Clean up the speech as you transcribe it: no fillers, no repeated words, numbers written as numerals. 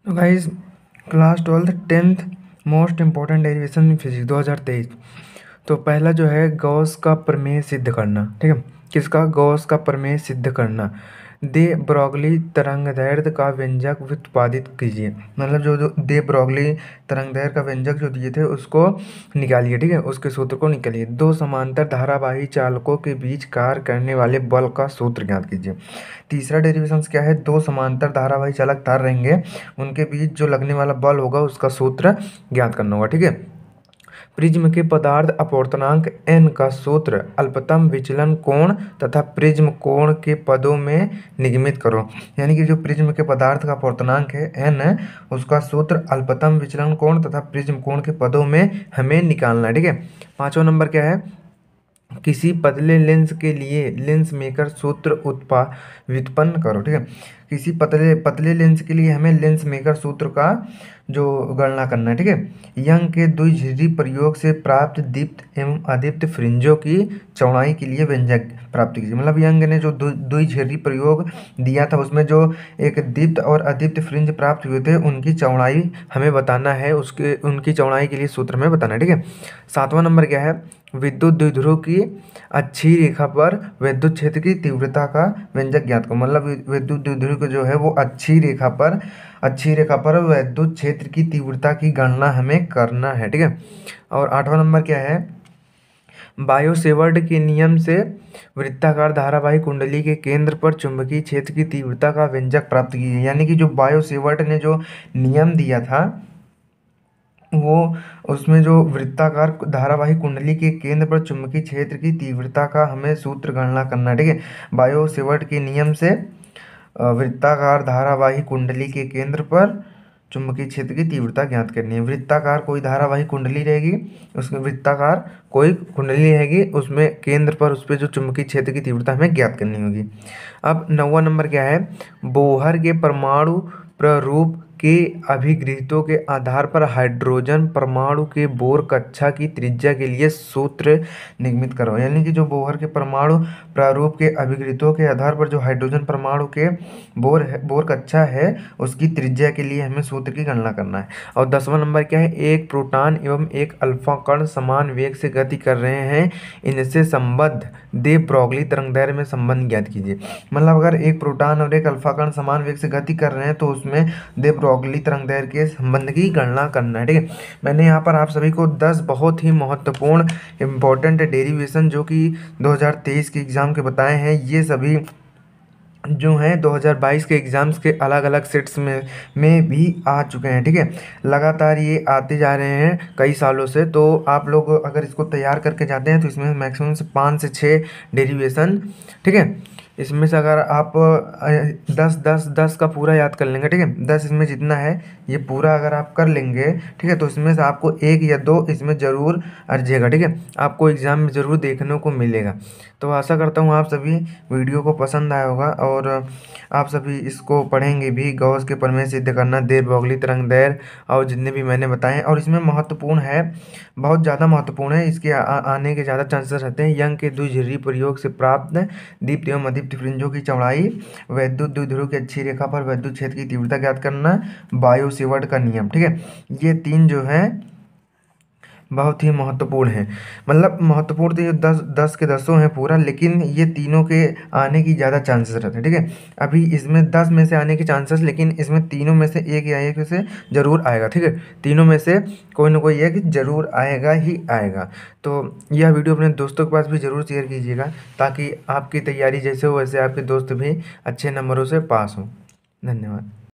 तो guys, class 12 10th most important derivation in physics 2023। तो पहला जो है गॉस का प्रमेय सिद्ध करना। ठीक है, किसका? गॉस का प्रमेय सिद्ध करना। दे ब्रॉगली तरंगदैर्ध्य का व्यंजक व्युत्पादित कीजिए। मतलब जो जो दे ब्रॉगली तरंगदैर्ध्य का व्यंजक जो दिए थे उसको निकालिए। ठीक है, उसके सूत्र को निकालिए। दो समांतर धारावाही चालकों के बीच कार्य करने वाले बल का सूत्र ज्ञात कीजिए। तीसरा डेरिवेशन क्या है? दो समांतर धारावाही चालक तार रहेंगे, उनके बीच जो लगने वाला बल होगा उसका सूत्र ज्ञात करना होगा। ठीक है, प्रिज्म के पदार्थ अपवर्तनांक n का सूत्र अल्पतम विचलन कोण तथा प्रिज्म कोण के पदों में निगमित करो। यानी कि जो प्रिज्म के पदार्थ का अपवर्तनांक है n है, उसका सूत्र अल्पतम विचलन कोण तथा प्रिज्म कोण के पदों में हमें निकालना है। ठीक है, पांचवा नंबर क्या है? किसी पतले लेंस के लिए लेंस मेकर सूत्र व्युत्पन्न करो। ठीक है, किसी पतले लेंस के लिए हमें लेंस मेकर सूत्र का जो गणना करना है। ठीक है, यंग के द्विझिरी प्रयोग से प्राप्त दीप्त एवं अदीप्त फ्रिंजों की चौड़ाई के लिए व्यंजक प्राप्त कीजिए। मतलब यंग ने जो द्विझिरी प्रयोग दिया था उसमें जो एक दीप्त और अदीप्त फ्रिंज प्राप्त हुए थे उनकी चौड़ाई हमें बताना है, उसके उनकी चौड़ाई के लिए सूत्र हमें बताना है। ठीक है, सातवां नंबर क्या है? विद्युत द्विध्रुव की अच्छी रेखा पर विद्युत क्षेत्र की तीव्रता का व्यंजक ज्ञात करो। मतलब विद्युत द्विध्रुव को जो है वो अच्छी रेखा पर विद्युत क्षेत्र की तीव्रता की गणना हमें करना है। ठीक है, और आठवां नंबर क्या है? बायो सेवर्ट के नियम से वृत्ताकार धारावाही कुंडली के केंद्र पर चुंबकीय क्षेत्र की तीव्रता का व्यंजक प्राप्त कीजिए। यानी कि जो बायो सेवर्ट ने जो नियम दिया था वो उसमें जो वृत्ताकार धारावाही कुंडली के केंद्र पर चुंबकीय क्षेत्र की तीव्रता का हमें सूत्र गणना करना है। ठीक है, बायो सेवर्ट के नियम से वृत्ताकार धारावाही कुंडली के केंद्र पर चुंबकीय क्षेत्र की तीव्रता ज्ञात करनी है। वृत्ताकार कोई धारावाही कुंडली रहेगी, उसमें वृत्ताकार कोई कुंडली रहेगी, उसमें केंद्र पर उस पर जो चुंबकीय क्षेत्र की तीव्रता हमें ज्ञात करनी होगी। अब नौवां नंबर क्या है? बोहर के परमाणु प्ररूप के अभिगृहितों के आधार पर हाइड्रोजन परमाणु के बोर कक्षा की त्रिज्या के लिए सूत्र निगमित करो। यानी कि जो बोहर के परमाणु प्रारूप के अभिगृहितों के आधार पर जो हाइड्रोजन परमाणु के बोर कक्षा है उसकी त्रिज्या के लिए हमें सूत्र की गणना करना है। और 10वां नंबर क्या है? एक प्रोटॉन एवं एक अल्फा कण समान वेग से गति कर रहे हैं, इनसे संबद्ध दे ब्रॉगली तरंगदैर्ध्य में संबंध ज्ञात कीजिए। मतलब अगर एक प्रोटॉन और एक अल्फा कण समान वेग से गति कर रहे हैं तो उसमें दे ब्रॉगली तरंगदैर्ध्य के संबंध की गणना करना है। ठीक है, मैंने यहाँ पर आप सभी को 10 बहुत ही महत्वपूर्ण इंपॉर्टेंट डेरिवेशन जो कि 2023 के एग्जाम के बताए हैं। ये सभी जो हैं 2022 के एग्ज़ाम्स के अलग अलग सेट्स में भी आ चुके हैं। ठीक है, लगातार ये आते जा रहे हैं कई सालों से। तो आप लोग अगर इसको तैयार करके जाते हैं तो इसमें मैक्सिमम से 5 से 6 डेरिवेशन, ठीक है, इसमें से अगर आप 10 का पूरा याद कर लेंगे, ठीक है, 10 इसमें जितना है ये पूरा अगर आप कर लेंगे, ठीक है, तो इसमें से आपको 1 या 2 इसमें ज़रूर अर्जेगा। ठीक है, आपको एग्ज़ाम में ज़रूर देखने को मिलेगा। तो आशा करता हूँ आप सभी वीडियो को पसंद आया होगा और आप सभी इसको पढ़ेंगे भी। गॉस के प्रमेय सिद्ध करना, दे ब्रॉगली तरंगदैर्ध्य और जितने भी मैंने बताए। और इसमें महत्वपूर्ण है, बहुत ज़्यादा महत्वपूर्ण है, इसके आने के ज़्यादा चांसेस रहते हैं। यंग के द्विध्रुवीय प्रयोग से प्राप्त दीप्त एवं अदीप्त फ्रिंजों की चौड़ाई, वैद्युत द्विध्रुव की अच्छी रेखा पर वैद्युत क्षेत्र की तीव्रता ज्ञात करना, बायो सेवर्ट का नियम। ठीक है, ये 3 जो है बहुत ही महत्वपूर्ण है। मतलब महत्वपूर्ण तो ये 10 के 10 हैं पूरा, लेकिन ये तीनों के आने की ज़्यादा चांसेस रहते हैं। ठीक है, अभी इसमें 10 में से आने के चांसेस, लेकिन इसमें तीनों में से एक या एक से ज़रूर आएगा। ठीक है, तीनों में से कोई ना कोई एक ज़रूर आएगा ही आएगा। तो यह वीडियो अपने दोस्तों के पास भी ज़रूर शेयर कीजिएगा ताकि आपकी तैयारी जैसे हो वैसे आपके दोस्त भी अच्छे नंबरों से पास हों। धन्यवाद।